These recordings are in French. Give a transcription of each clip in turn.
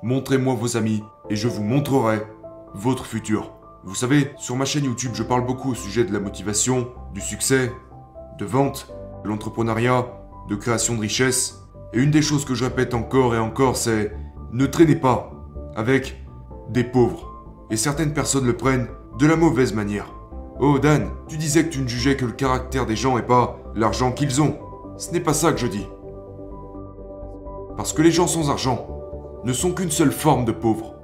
montrez-moi vos amis et je vous montrerai votre futur. Vous savez, sur ma chaîne YouTube, je parle beaucoup au sujet de la motivation, du succès, de vente, de l'entrepreneuriat, de création de richesse. Et une des choses que je répète encore et encore, c'est ne traînez pas avec des pauvres. Et certaines personnes le prennent de la mauvaise manière. Oh Dan, tu disais que tu ne jugeais que le caractère des gens et pas l'argent qu'ils ont. Ce n'est pas ça que je dis. Parce que les gens sans argent ne sont qu'une seule forme de pauvre.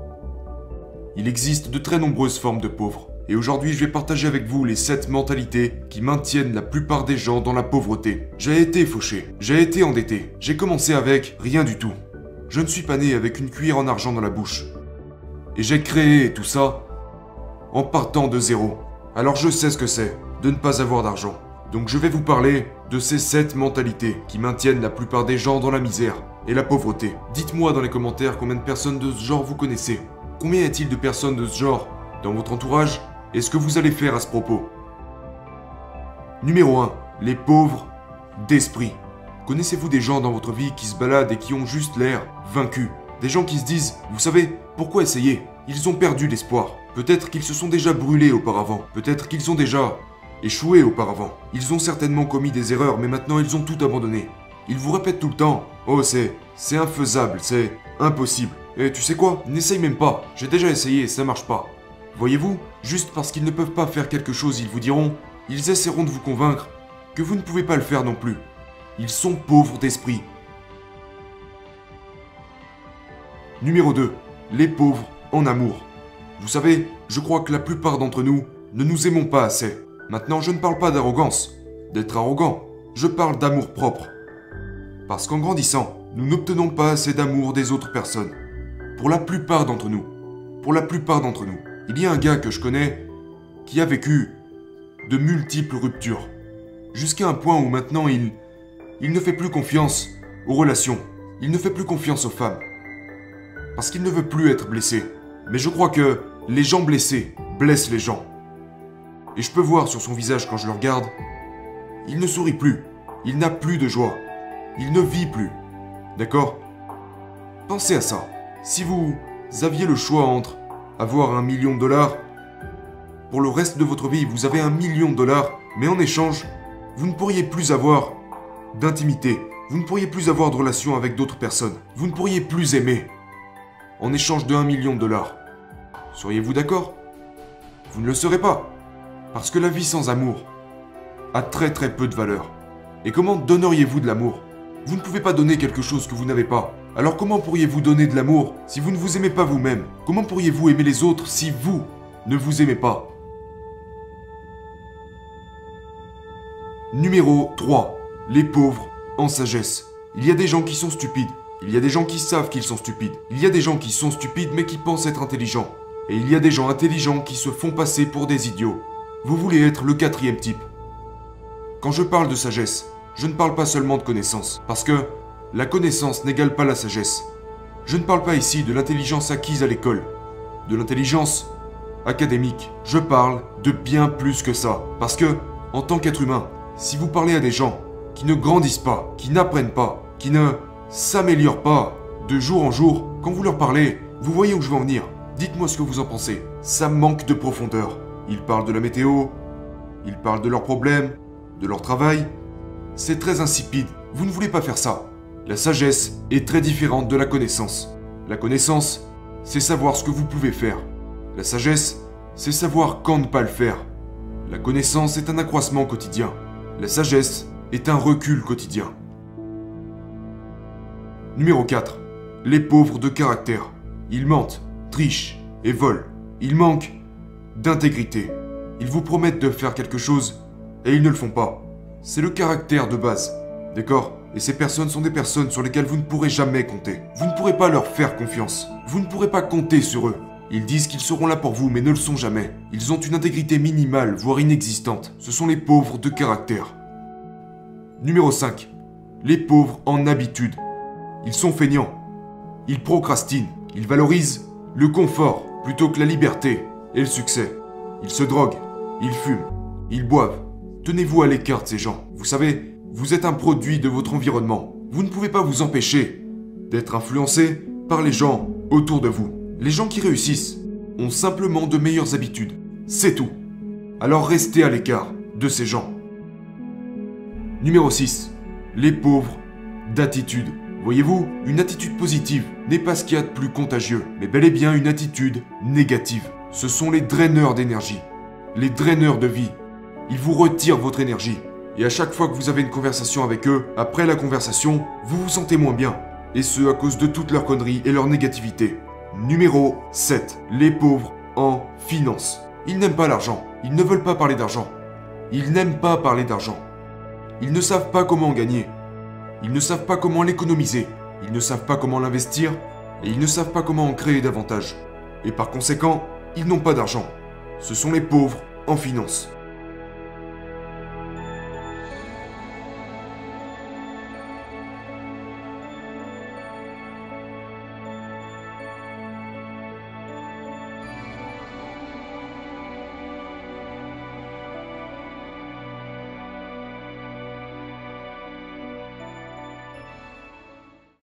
Il existe de très nombreuses formes de pauvres. Et aujourd'hui, je vais partager avec vous les 7 mentalités qui maintiennent la plupart des gens dans la pauvreté. J'ai été fauché, j'ai été endetté, j'ai commencé avec rien du tout. Je ne suis pas né avec une cuillère en argent dans la bouche. Et j'ai créé tout ça en partant de zéro. Alors je sais ce que c'est de ne pas avoir d'argent. Donc je vais vous parler de ces 7 mentalités qui maintiennent la plupart des gens dans la misère et la pauvreté. Dites-moi dans les commentaires combien de personnes de ce genre vous connaissez. Combien y a-t-il de personnes de ce genre dans votre entourage? Et ce que vous allez faire à ce propos? Numéro 1. Les pauvres d'esprit. Connaissez-vous des gens dans votre vie qui se baladent et qui ont juste l'air vaincus? Des gens qui se disent, vous savez, pourquoi essayer? Ils ont perdu l'espoir. Peut-être qu'ils se sont déjà brûlés auparavant. Peut-être qu'ils ont déjà échoué auparavant. Ils ont certainement commis des erreurs, mais maintenant ils ont tout abandonné. Ils vous répètent tout le temps, oh c'est infaisable, c'est impossible. Et tu sais quoi? N'essaye même pas. J'ai déjà essayé, ça marche pas. Voyez-vous, juste parce qu'ils ne peuvent pas faire quelque chose, ils vous diront, ils essaieront de vous convaincre que vous ne pouvez pas le faire non plus. Ils sont pauvres d'esprit. Numéro 2. Les pauvres en amour. Vous savez, je crois que la plupart d'entre nous ne nous aimons pas assez. Maintenant, je ne parle pas d'arrogance, d'être arrogant. Je parle d'amour propre. Parce qu'en grandissant, nous n'obtenons pas assez d'amour des autres personnes. Pour la plupart d'entre nous. Pour la plupart d'entre nous. Il y a un gars que je connais qui a vécu de multiples ruptures. Jusqu'à un point où maintenant il ne fait plus confiance aux relations. Il ne fait plus confiance aux femmes. Parce qu'il ne veut plus être blessé. Mais je crois que les gens blessés blessent les gens. Et je peux voir sur son visage quand je le regarde, il ne sourit plus. Il n'a plus de joie. Il ne vit plus. D'accord? Pensez à ça. Si vous aviez le choix entre avoir $1 million, pour le reste de votre vie, vous avez $1 million, mais en échange, vous ne pourriez plus avoir d'intimité. Vous ne pourriez plus avoir de relation avec d'autres personnes. Vous ne pourriez plus aimer. En échange de $1 million. Seriez-vous d'accord? Vous ne le serez pas. Parce que la vie sans amour a très très peu de valeur. Et comment donneriez-vous de l'amour? Vous ne pouvez pas donner quelque chose que vous n'avez pas. Alors comment pourriez-vous donner de l'amour si vous ne vous aimez pas vous-même? Comment pourriez-vous aimer les autres si vous ne vous aimez pas? Numéro 3. Les pauvres en sagesse. Il y a des gens qui sont stupides. Il y a des gens qui savent qu'ils sont stupides. Il y a des gens qui sont stupides mais qui pensent être intelligents. Et il y a des gens intelligents qui se font passer pour des idiots. Vous voulez être le 4e type. Quand je parle de sagesse, je ne parle pas seulement de connaissance. Parce que la connaissance n'égale pas la sagesse. Je ne parle pas ici de l'intelligence acquise à l'école, de l'intelligence académique. Je parle de bien plus que ça. Parce que, en tant qu'être humain, si vous parlez à des gens qui ne grandissent pas, qui n'apprennent pas, qui ne s'améliorent pas de jour en jour, quand vous leur parlez, vous voyez où je veux en venir. Dites-moi ce que vous en pensez. Ça manque de profondeur. Ils parlent de la météo, ils parlent de leurs problèmes, de leur travail. C'est très insipide. Vous ne voulez pas faire ça. La sagesse est très différente de la connaissance. La connaissance, c'est savoir ce que vous pouvez faire. La sagesse, c'est savoir quand ne pas le faire. La connaissance est un accroissement quotidien. La sagesse est un recul quotidien. Numéro 4. Les pauvres de caractère. Ils mentent, trichent et volent. Ils manquent d'intégrité. Ils vous promettent de faire quelque chose et ils ne le font pas. C'est le caractère de base. D'accord? Et ces personnes sont des personnes sur lesquelles vous ne pourrez jamais compter. Vous ne pourrez pas leur faire confiance. Vous ne pourrez pas compter sur eux. Ils disent qu'ils seront là pour vous, mais ne le sont jamais. Ils ont une intégrité minimale, voire inexistante. Ce sont les pauvres de caractère. Numéro 5. Les pauvres en habitude. Ils sont feignants. Ils procrastinent. Ils valorisent le confort plutôt que la liberté et le succès. Ils se droguent. Ils fument. Ils boivent. Tenez-vous à l'écart de ces gens. Vous savez, vous êtes un produit de votre environnement. Vous ne pouvez pas vous empêcher d'être influencé par les gens autour de vous. Les gens qui réussissent ont simplement de meilleures habitudes. C'est tout. Alors restez à l'écart de ces gens. Numéro 6. Les pauvres d'attitude. Voyez-vous, une attitude positive n'est pas ce qu'il y a de plus contagieux, mais bel et bien une attitude négative. Ce sont les draineurs d'énergie, les draineurs de vie. Ils vous retirent votre énergie. Et à chaque fois que vous avez une conversation avec eux, après la conversation, vous vous sentez moins bien. Et ce à cause de toutes leurs conneries et leur négativité. Numéro 7. Les pauvres en finance. Ils n'aiment pas l'argent. Ils ne veulent pas parler d'argent. Ils n'aiment pas parler d'argent. Ils ne savent pas comment en gagner. Ils ne savent pas comment l'économiser. Ils ne savent pas comment l'investir. Et ils ne savent pas comment en créer davantage. Et par conséquent, ils n'ont pas d'argent. Ce sont les pauvres en finance.